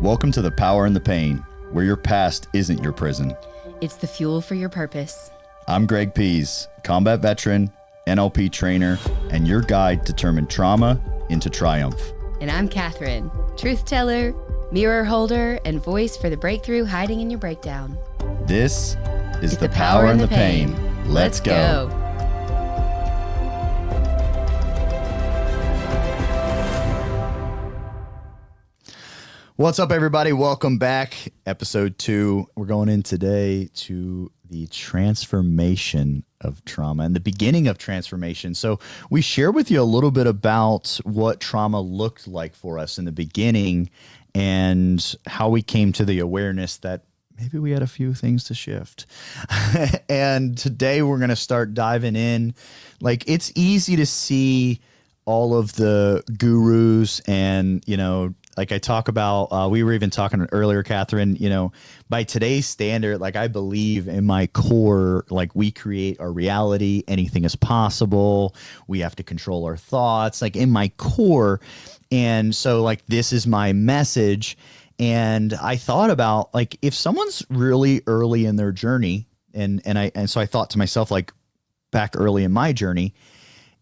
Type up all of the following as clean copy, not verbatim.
Welcome to The Power and the Pain, where your past isn't your prison. It's the fuel for your purpose. I'm Greg Pihs, combat veteran, NLP trainer, and your guide to turn trauma into triumph. And I'm Catherine, truth teller, mirror holder, and voice for the breakthrough hiding in your breakdown. This is The Power and the Pain. Let's go. What's up, everybody? Welcome back. Episode 2. We're going in today to the transformation of trauma and the beginning of transformation. So we share with you a little bit about what trauma looked like for us in the beginning and how we came to the awareness that maybe we had a few things to shift. And today we're going to start diving in. Like, it's easy to see all of the gurus and, like I talk about, we were even talking earlier, Catherine, by today's standard, like I believe in my core, like we create our reality, anything is possible. We have to control our thoughts, like in my core. And so like, this is my message. And I thought about like, if someone's really early in their journey, and so I thought to myself, like back early in my journey,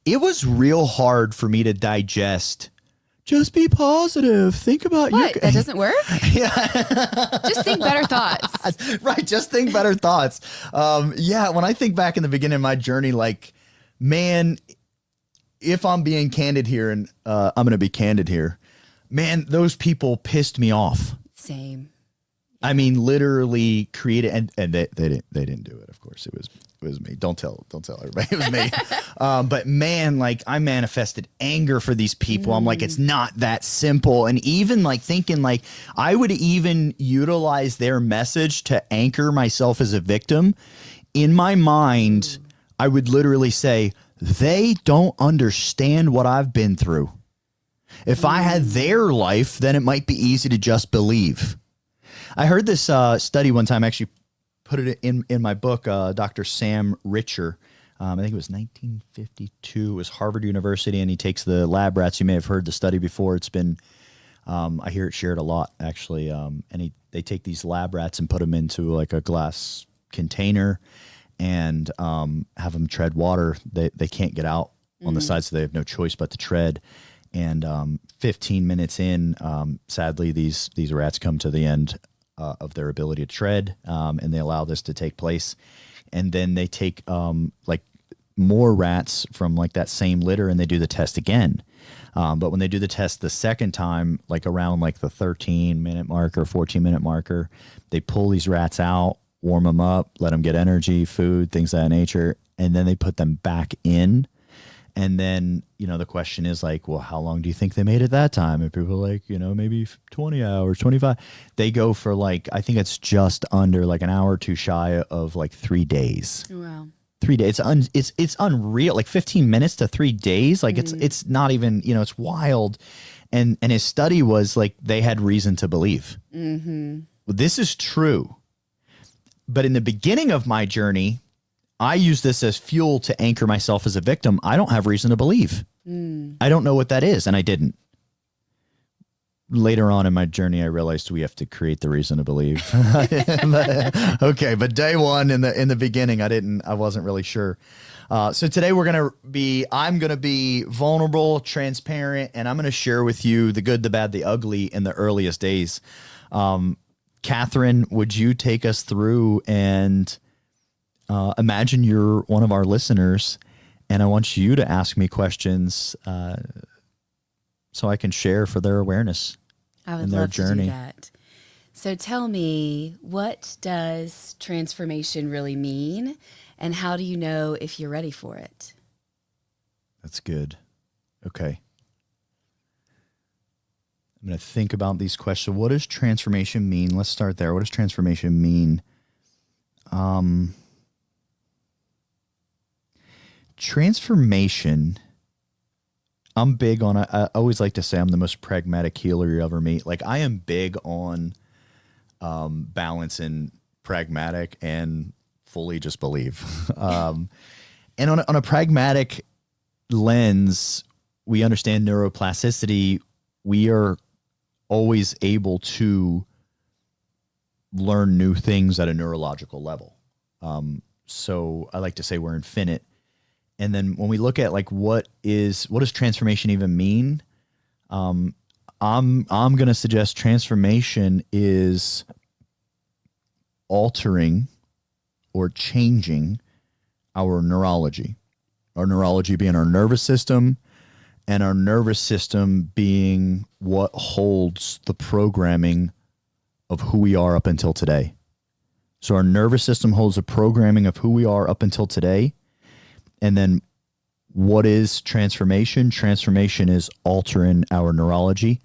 it was real hard for me to digest. Just be positive. Think about what? That doesn't work? Yeah. Just think better thoughts. Right. Just think better thoughts. Yeah. When I think back in the beginning of my journey, like, man, if I'm being candid here, and I'm going to be candid here, man, those people pissed me off. Same. I mean, literally created, and they didn't do it. Of course, it was me. Don't tell everybody it was me. But man, like I manifested anger for these people. I'm like, it's not that simple. And even like thinking like I would even utilize their message to anchor myself as a victim. In my mind, I would literally say, they don't understand what I've been through. If I had their life, then it might be easy to just believe. I heard this study one time, actually put it in my book, Dr. Sam Richer. I think it was 1952. It was Harvard University, and he takes the lab rats. You may have heard the study before. It's been, I hear it shared a lot, actually. And they take these lab rats and put them into like a glass container and have them tread water. They can't get out on the side, so they have no choice but to tread. And 15 minutes in, sadly, these rats come to the end of their ability to tread, and they allow this to take place. And then they take like more rats from like that same litter, and they do the test again. But when they do the test the second time, like around like the 13-minute marker, 14-minute marker, they pull these rats out, warm them up, let them get energy, food, things of that nature, and then they put them back in. And then, the question is like, well, how long do you think they made it that time? And people are like, maybe 20 hours, 25. They go for like, I think it's just under like an hour or two shy of like 3 days. Wow. 3 days. It's unreal. Like 15 minutes to 3 days. Like it's not even, it's wild. And his study was like, they had reason to believe. Well, this is true. But in the beginning of my journey, I use this as fuel to anchor myself as a victim. I don't have reason to believe. I don't know what that is, and I didn't. Later on in my journey, I realized we have to create the reason to believe. Okay, but day one in the beginning, I wasn't really sure. So today I'm gonna be vulnerable, transparent, and I'm gonna share with you the good, the bad, the ugly in the earliest days. Catherine, would you take us through and imagine you're one of our listeners, and I want you to ask me questions so I can share for their awareness in their journey. To do that. So tell me, what does transformation really mean, and how do you know if you're ready for it? That's good. Okay. I'm going to think about these questions. What does transformation mean? Let's start there. What does transformation mean? Transformation, I'm big on, I always like to say I'm the most pragmatic healer you ever meet. Like I am big on balance and pragmatic and fully just believe. And on a pragmatic lens, we understand neuroplasticity. We are always able to learn new things at a neurological level. So I like to say we're infinite. And then when we look at like what does transformation even mean? I'm going to suggest transformation is altering or changing our neurology. Our neurology being our nervous system, and our nervous system being what holds the programming of who we are up until today. So our nervous system holds the programming of who we are up until today. And then what is transformation? Transformation is altering our neurology.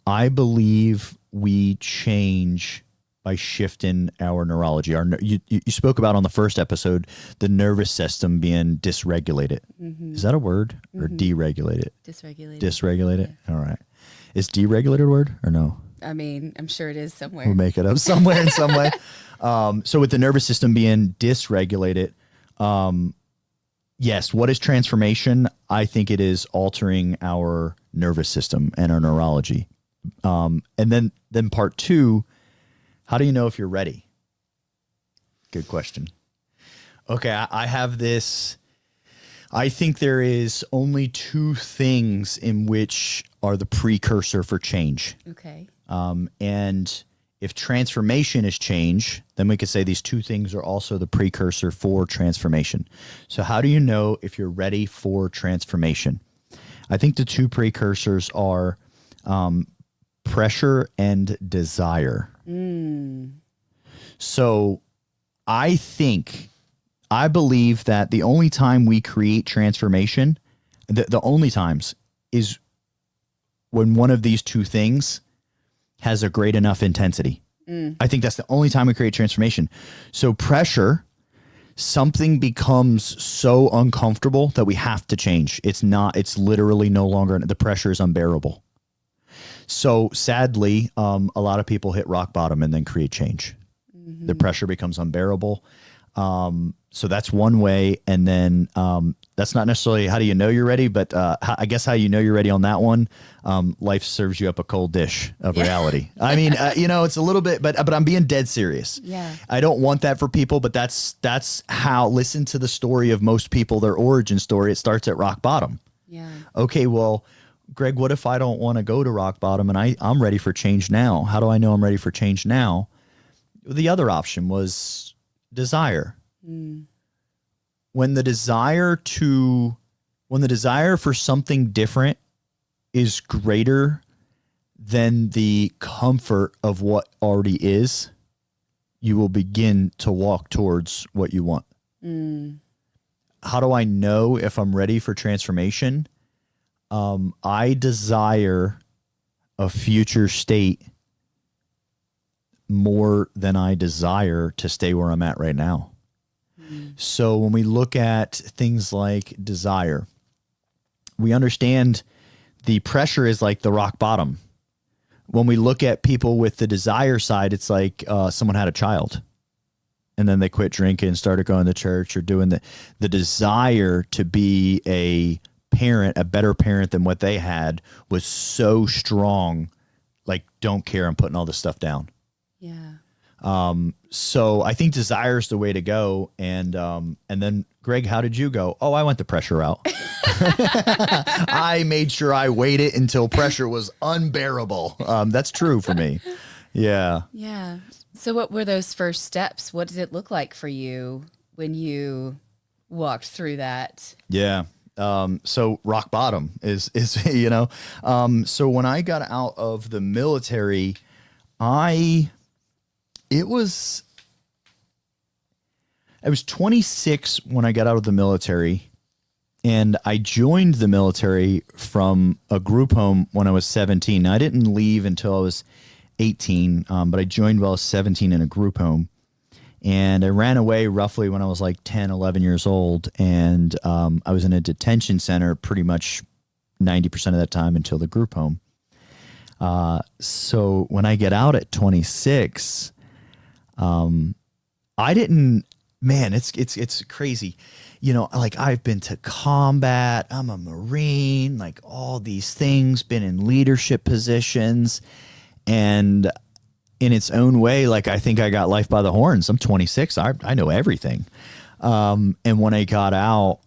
I believe we change by shifting our neurology. You spoke about on the first episode, the nervous system being dysregulated. Mm-hmm. Is that a word? Or deregulated? Dysregulated. Dysregulated? Yeah. All right. Is deregulated a word or no? I mean, I'm sure it is somewhere. We'll make it up somewhere in some way. So with the nervous system being dysregulated, yes, what is transformation? I think it is altering our nervous system and our neurology. And then part two, how do you know if you're ready? Good question. Okay, I have this. I think there is only two things in which are the precursor for change. Okay. And if transformation is change, then we could say these two things are also the precursor for transformation. So how do you know if you're ready for transformation? I think the two precursors are pressure and desire. So I believe that the only time we create transformation, the only times, is when one of these two things has a great enough intensity. I think that's the only time we create transformation. So pressure, something becomes so uncomfortable that we have to change. It's literally no longer, the pressure is unbearable. So sadly, a lot of people hit rock bottom and then create change. The pressure becomes unbearable. So that's one way. And then that's not necessarily how do you know you're ready, but I guess how you know you're ready on that one, life serves you up a cold dish of reality. I mean, it's a little bit, but I'm being dead serious. Yeah. I don't want that for people, but that's how, listen to the story of most people, their origin story. It starts at rock bottom. Yeah. Okay, well, Greg, what if I don't want to go to rock bottom and I'm ready for change now? How do I know I'm ready for change now? The other option was desire. When the desire for something different is greater than the comfort of what already is, you will begin to walk towards what you want. How do I know if I'm ready for transformation? I desire a future state more than I desire to stay where I'm at right now. So when we look at things like desire, we understand the pressure is like the rock bottom. When we look at people with the desire side, it's like someone had a child and then they quit drinking and started going to church or doing the desire to be a parent, a better parent than what they had, was so strong. Like, don't care, I'm putting all this stuff down. Yeah. So I think desire is the way to go. And then Greg, how did you go? Oh, I went the pressure route. I made sure I waited until pressure was unbearable. That's true for me. Yeah. Yeah. So what were those first steps? What did it look like for you when you walked through that? Yeah. So rock bottom is, so when I got out of the military, I was 26 when I got out of the military, and I joined the military from a group home when I was 17. Now, I didn't leave until I was 18, but I joined while I was 17 in a group home, and I ran away roughly when I was like 10, 11 years old, and I was in a detention center pretty much 90% of that time until the group home. So when I get out at 26, I didn't, man, it's crazy. Like I've been to combat, I'm a Marine, like all these things, been in leadership positions. And in its own way, like, I think I got life by the horns. I'm 26. I know everything. And when I got out,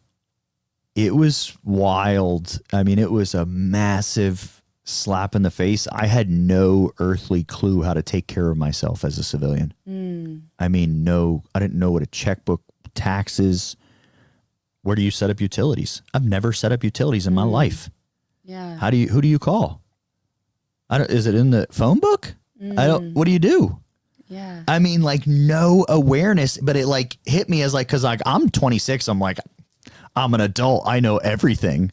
it was wild. I mean, it was a massive slap in the face. I had no earthly clue how to take care of myself as a civilian. I mean, I didn't know what a checkbook, taxes, where do you set up utilities? I've never set up utilities in my life. Yeah. Who do you call? Is it in the phone book? What do you do? Yeah. I mean, like, no awareness, but it like hit me as like, cause like I'm 26. I'm like, I'm an adult. I know everything.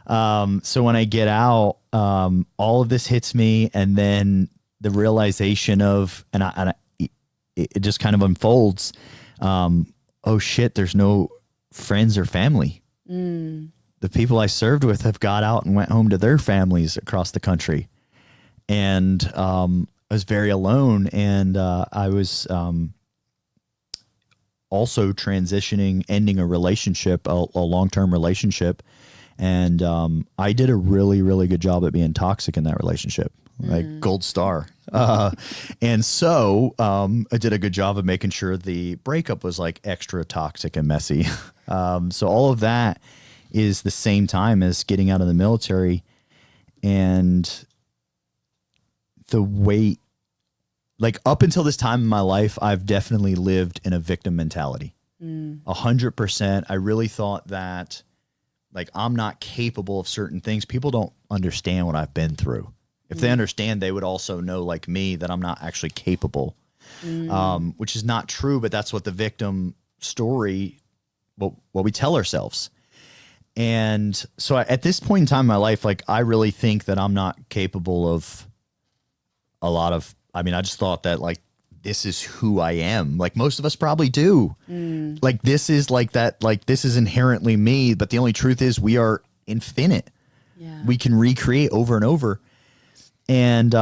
So when I get out, all of this hits me, and then the realization of, it just kind of unfolds. Oh shit, there's no friends or family. The people I served with have got out and went home to their families across the country. And, I was very alone, and, I was, also transitioning, ending a relationship, a long-term relationship. And I did a really, really good job at being toxic in that relationship, like gold star. And so I did a good job of making sure the breakup was like extra toxic and messy. So all of that is the same time as getting out of the military, and the weight, like up until this time in my life, I've definitely lived in a victim mentality. 100%. I really thought that, like, I'm not capable of certain things. People don't understand what I've been through. If they understand, they would also know, like me, that I'm not actually capable, which is not true, but that's what the victim story, what we tell ourselves. And so at this point in time in my life, like, I really think that I'm not capable of a lot of, I mean, I just thought that, like, this is who I am. Like, most of us probably do. Like, this is like that, like, this is inherently me. But the only truth is we are infinite. Yeah. We can recreate over and over. And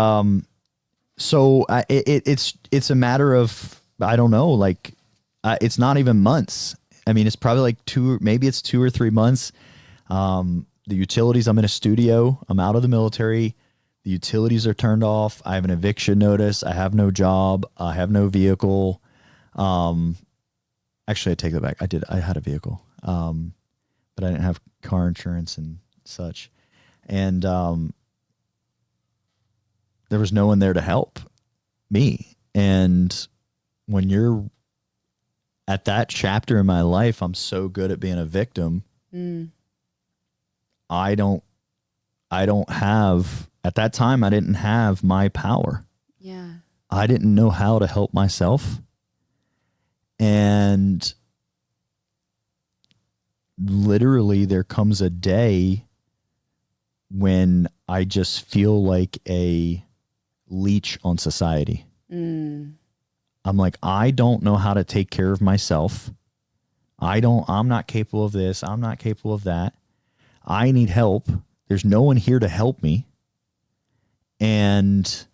so it's a matter of, I don't know, like, it's not even months. I mean, it's probably like 2 or 3 months. The utilities, I'm in a studio. I'm out of the military. The utilities are turned off. I have an eviction notice. I have no job. I have no vehicle. Actually, I take that back. I had a vehicle, but I didn't have car insurance and such. And there was no one there to help me. And when you're at that chapter in my life, I'm so good at being a victim. I don't have, at that time, I didn't have my power. Yeah. I didn't know how to help myself. And literally there comes a day when I just feel like a leech on society. I'm like, I don't know how to take care of myself. I'm not capable of this. I'm not capable of that. I need help. There's no one here to help me. And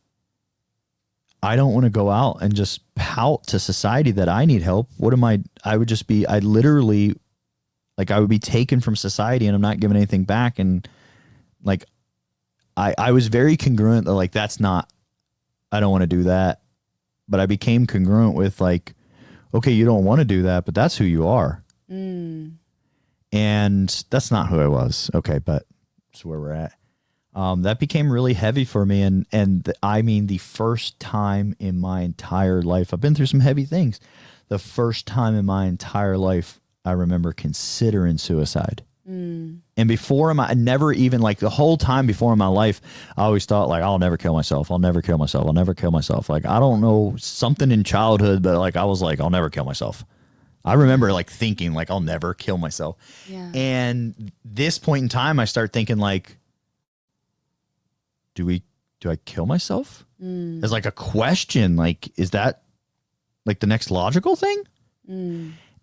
I don't want to go out and just pout to society that I need help. I'd literally, like, I would be taken from society and I'm not giving anything back. And like, I was very congruent that, like, I don't want to do that. But I became congruent with, like, okay, you don't want to do that, but that's who you are. And that's not who I was. Okay. But that's where we're at. That became really heavy for me. I mean, the first time in my entire life, I've been through some heavy things. The first time in my entire life, I remember considering suicide. And before I never even, like, the whole time before in my life, I always thought, like, I'll never kill myself. I'll never kill myself. I'll never kill myself. Like, I don't know, something in childhood, but, like, I was like, I'll never kill myself. I remember, like, thinking, like, I'll never kill myself. Yeah. And this point in time, I start thinking, like, do I kill myself? As, like, a question, like, is that, like, the next logical thing?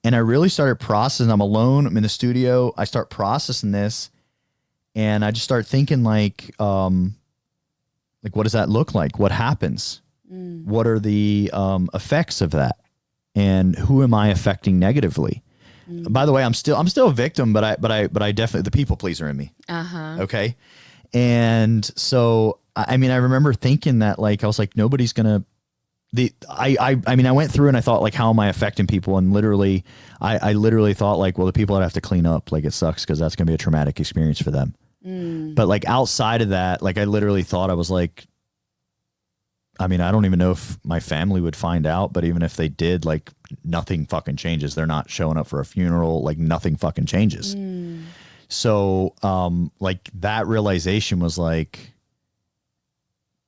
And I really started processing. I'm alone. I'm in the studio. I start processing this, and I just start thinking, like, what does that look like? What happens? What are the effects of that? And who am I affecting negatively? By the way, I'm still a victim, but I definitely, the people pleaser in me. Okay. And so I mean, I remember thinking that, like, I was like, nobody's gonna. I mean, I went through and I thought, like, how am I affecting people? And literally, I literally thought, like, well, the people that have to clean up, like, it sucks because that's gonna be a traumatic experience for them. But like outside of that, like, I literally thought, I was like, I mean, I don't even know if my family would find out, but even if they did, like, nothing fucking changes. They're not showing up for a funeral. Like, nothing fucking changes. So, like, that realization was like,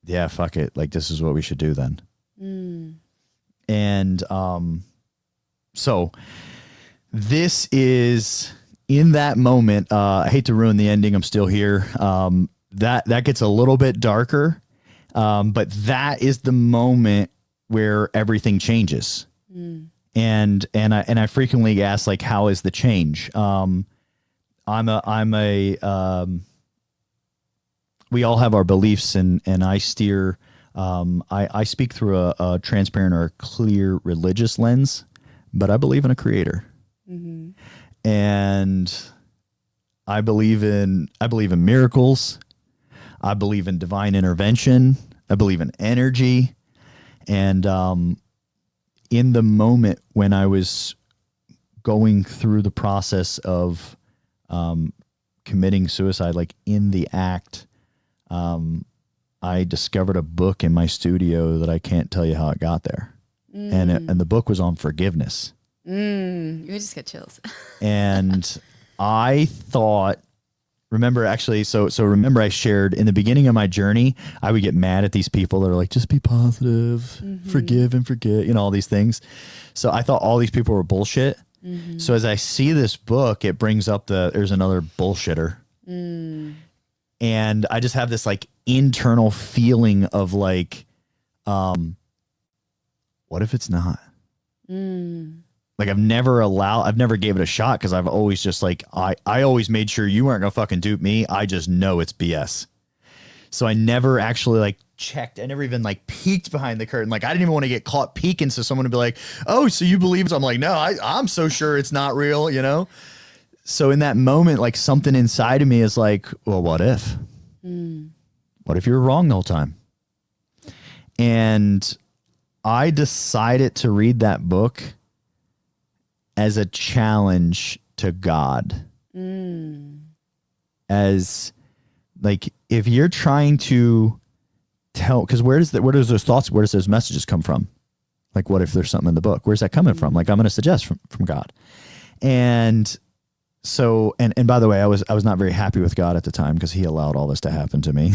yeah, fuck it. Like, this is what we should do then. And, so this is in that moment, I hate to ruin the ending. I'm still here. That gets a little bit darker. But that is the moment where everything changes. And I frequently ask, like, how is the change? We all have our beliefs, and I steer, I speak through a transparent or a clear religious lens, but I believe in a creator. And I believe in miracles. I believe in divine intervention. I believe in energy. And in the moment when I was going through the process of committing suicide, like, in the act, I discovered a book in my studio that I can't tell you how it got there. And the book was on forgiveness. You just get chills. And I thought, remember I shared in the beginning of my journey, I would get mad at these people that are like, just be positive, forgive and forget, all these things. So I thought all these people were bullshit. So as I see this book, it brings up there's another bullshitter. And I just have this, like, internal feeling of, like, what if it's not? Like, I've never gave it a shot, because I've always just, like, I always made sure you weren't gonna fucking dupe me. I just know it's BS. So I never actually, like, checked. I never even, like, peeked behind the curtain. Like, I didn't even want to get caught peeking, so someone would be like, oh, so you believe it? I'm like, no, I'm so sure it's not real, So in that moment, like, something inside of me is like, well, what if? What if you're wrong the whole time? And I decided to read that book as a challenge to God. As, like, if you're trying to tell, because where does those thoughts, where does those messages come from? Like, what if there's something in the book? Where's that coming from? Like, I'm going to suggest from God. And so, and by the way, I was not very happy with God at the time, because he allowed all this to happen to me.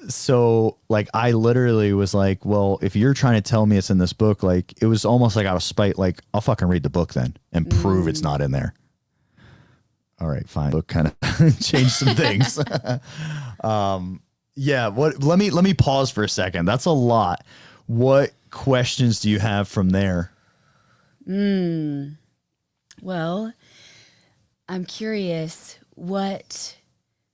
So, like, I literally was like, well, if you're trying to tell me it's in this book, like, it was almost like out of spite, like, I'll fucking read the book then and prove it's not in there. All right, fine. Book kind of changed some things. Yeah. Let me pause for a second. That's a lot. What questions do you have from there? Well, I'm curious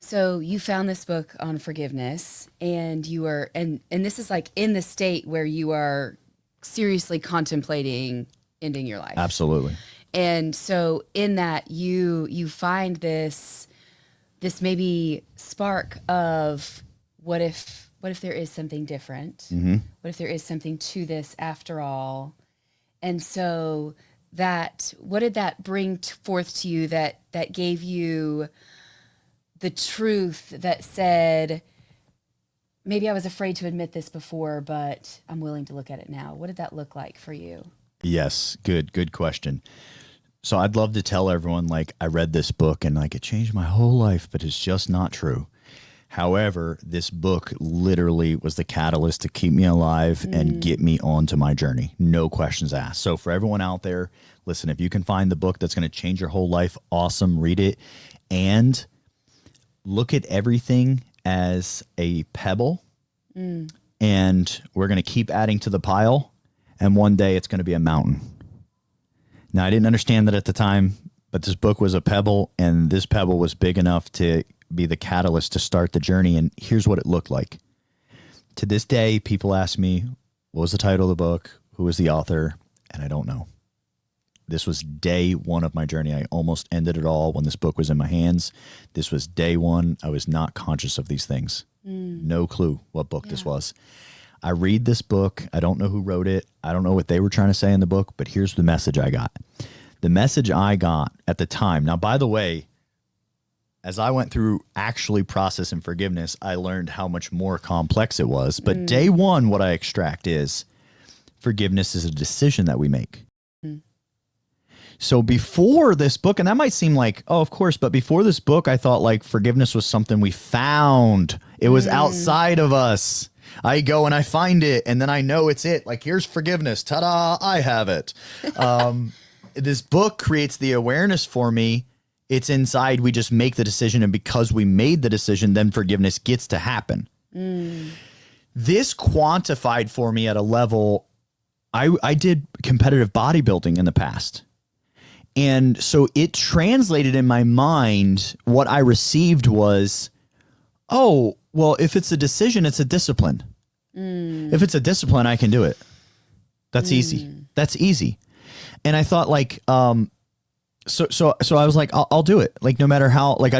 so you found this book on forgiveness, and you are, and this is, like, in the state where you are seriously contemplating ending your life. Absolutely. And so in that you find this maybe spark of what if there is something different? What if there is something to this after all? And so what did that bring forth to you that gave you the truth that said, maybe I was afraid to admit this before, but I'm willing to look at it now? What did that look like for you? Yes. Good question. So I'd love to tell everyone, like, I read this book and, like, it changed my whole life, but it's just not true. However, this book literally was the catalyst to keep me alive and get me onto my journey. No questions asked. So for everyone out there, listen, if you can find the book that's going to change your whole life, awesome, read it. And look at everything as a pebble. And we're going to keep adding to the pile. And one day it's going to be a mountain. Now, I didn't understand that at the time, but this book was a pebble, and this pebble was big enough to be the catalyst to start the journey. And here's what it looked like. To this day, people ask me, what was the title of the book? Who was the author? And I don't know. This was day one of my journey. I almost ended it all when this book was in my hands. This was day one. I was not conscious of these things. No clue what book this was. I read this book. I don't know who wrote it. I don't know what they were trying to say in the book, but here's the message I got. The message I got at the time. Now, by the way, as I went through actually processing forgiveness, I learned how much more complex it was. But day one, what I extract is forgiveness is a decision that we make. So before this book, and that might seem like, oh, of course, but before this book, I thought like forgiveness was something we found. It was outside of us. I go and I find it, and then I know it's it. Like, here's forgiveness. Ta-da, I have it. This book creates the awareness for me. It's inside. We just make the decision, and because we made the decision, then forgiveness gets to happen. This quantified for me at a level. I did competitive bodybuilding in the past. And so it translated in my mind, what I received was, oh, well, if it's a decision, it's a discipline. If it's a discipline, I can do it. That's easy. That's easy. And I thought like, so I was like, I'll do it. Like, no matter how, like,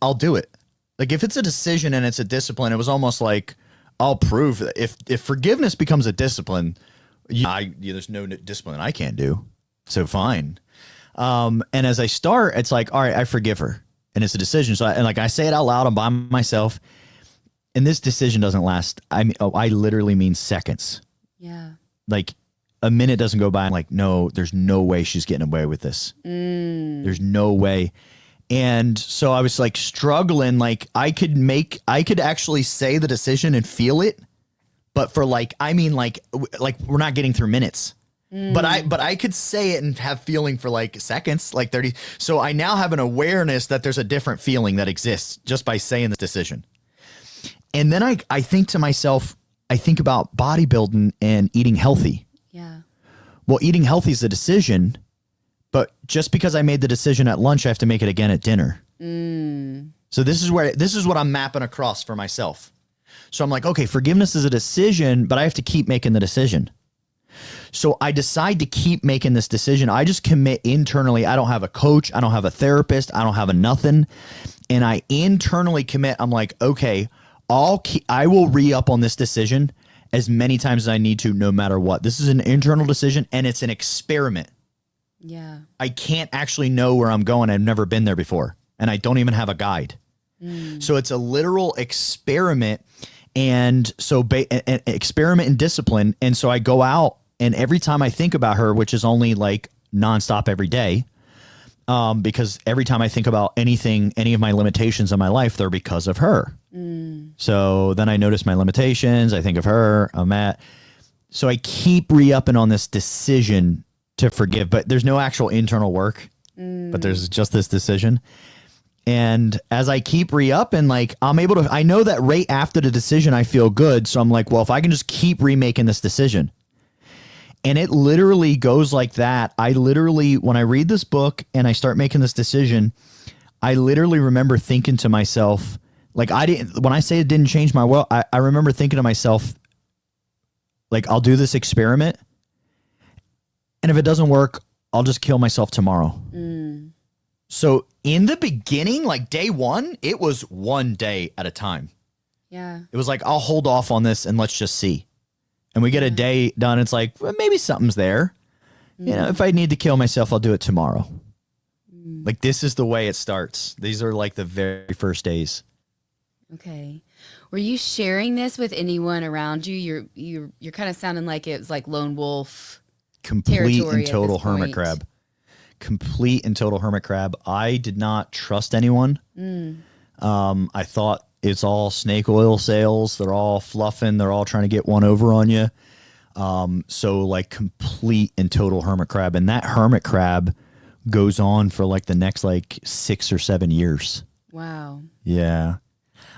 I'll do it. Like, if it's a decision and it's a discipline, it was almost like, I'll prove that if forgiveness becomes a discipline, there's no discipline I can't do. So fine. And as I start, it's like, all right, I forgive her, and it's a decision. So I say it out loud. I'm by myself, and this decision doesn't last. I literally mean seconds. Yeah. Like a minute doesn't go by. I'm like, no, there's no way she's getting away with this. There's no way. And so I was like struggling. Like I could actually say the decision and feel it, but for like we're not getting through minutes. But I could say it and have feeling for like seconds, like 30. So I now have an awareness that there's a different feeling that exists just by saying the decision. And then I think to myself, I think about bodybuilding and eating healthy. Yeah. Well, eating healthy is a decision, but just because I made the decision at lunch, I have to make it again at dinner. So this is what I'm mapping across for myself. So I'm like, okay, forgiveness is a decision, but I have to keep making the decision. So I decide to keep making this decision. I just commit internally. I don't have a coach. I don't have a therapist. I don't have a nothing. And I internally commit. I'm like, okay, I will re-up on this decision as many times as I need to, no matter what. This is an internal decision, and it's an experiment. Yeah. I can't actually know where I'm going. I've never been there before, and I don't even have a guide. So it's a literal experiment. And so an experiment in discipline. And so I go out, and every time I think about her, which is only like nonstop every day, because every time I think about any of my limitations in my life, they're because of her. So then I notice my limitations. I think of her. So I keep re-upping on this decision to forgive, but there's no actual internal work, but there's just this decision. And as I keep re-upping, like I know that right after the decision, I feel good. So I'm like, well, if I can just keep remaking this decision. And it literally goes like that. When I read this book and I start making this decision, I literally remember thinking to myself, like when I say it didn't change my world, I remember thinking to myself, like, I'll do this experiment, and if it doesn't work, I'll just kill myself tomorrow. So in the beginning, like day one, it was one day at a time. Yeah. It was like, I'll hold off on this and let's just see. And we get a day done. It's like, well, maybe something's there. You know, if I need to kill myself, I'll do it tomorrow. Like, this is the way it starts. These are like the very first days. Okay. Were you sharing this with anyone around you? You're kind of sounding like it was like lone wolf. Complete and at total this hermit point. crab. Complete and total hermit crab. I did not trust anyone. I thought it's all snake oil sales. They're all fluffing. They're all trying to get one over on you. So like complete and total hermit crab. And that hermit crab goes on for like the next like 6 or 7 years. Wow. Yeah.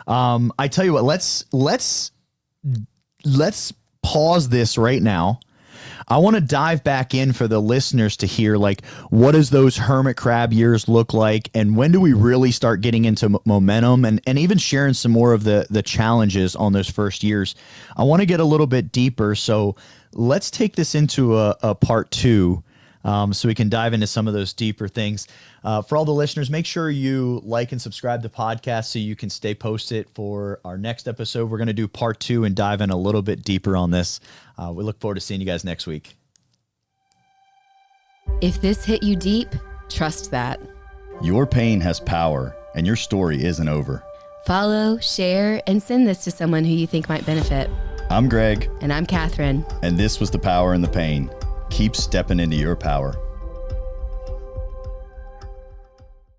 I tell you what, let's pause this right now. I want to dive back in for the listeners to hear, like, what does those hermit crab years look like, and when do we really start getting into momentum, and even sharing some more of the challenges on those first years. I want to get a little bit deeper, so let's take this into a part two. so we can dive into some of those deeper things. For all the listeners, make sure you like and subscribe to the podcast so you can stay posted for our next episode. We're going to do part 2 and dive in a little bit deeper on this. We look forward to seeing you guys next week. If this hit you deep, trust that. Your pain has power, and your story isn't over. Follow, share, and send this to someone who you think might benefit. I'm Greg. And I'm Catherine. And this was The Power in the Pain. Keep stepping into your power.